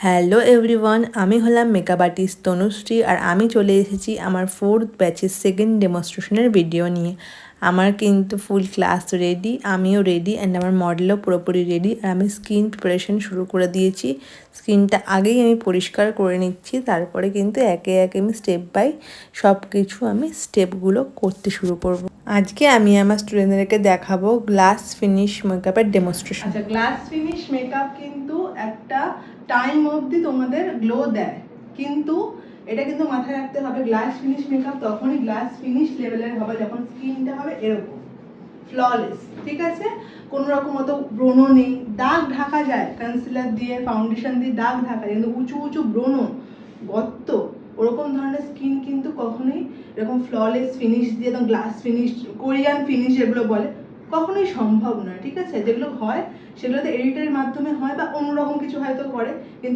Hello everyone, আমি হলাম makeup artist Tanushree আর আমি চলে এসেছি আমার 4th ব্যাচের সেকেন্ড ডেমনস্ট্রেশনের ভিডিও নিয়ে। আমার কিন্তু ফুল ক্লাস রেডি, আমিও রেডি অ্যান্ড আমার মডেলও পুরোপুরি রেডি। আর আমি স্কিন প্রিপারেশন শুরু করে দিয়েছি। স্কিনটা আগেই আমি পরিষ্কার করে নিচ্ছি, তারপরে কিন্তু একে একে আমি স্টেপ বাই সব কিছু আমি স্টেপগুলো করতে শুরু করব। আজকে আমি আমার স্টুডেন্টদেরকে দেখাবো গ্লাস ফিনিশ মেকআপের ডেমনস্ট্রেশন। আচ্ছা, গ্লাস ফিনিশ মেকআপ কিন্তু একটা টাইম অবধি তোমাদের গ্লো দেয়, কিন্তু এটা কিন্তু মাথায় রাখতে হবে গ্লাস ফিনিশ মেকআপ তখনই গ্লাস ফিনিশ লেভেলের হবে যখন স্কিনটা হবে এরকম ফ্ললেস। ঠিক আছে, কোনো রকম অত ব্রণ নেই, দাগ ঢাকা যায় কনসিলার দিয়ে ফাউন্ডেশন দিয়ে দাগ ঢাকা যায়, কিন্তু উঁচু উঁচু ব্রণ গর্ত ওরকম ধরনের স্কিন কিন্তু কখনোই এরকম ফ্ললেস ফিনিশ দিয়ে একদম গ্লাস ফিনিশ কোরিয়ান ফিনিশ যেগুলো বলে কখনোই সম্ভব নয়। ঠিক আছে, যেগুলো হয় সেগুলোতে এডিটের মাধ্যমে হয় বা অন্যরকম কিছু হয়তো করে, কিন্তু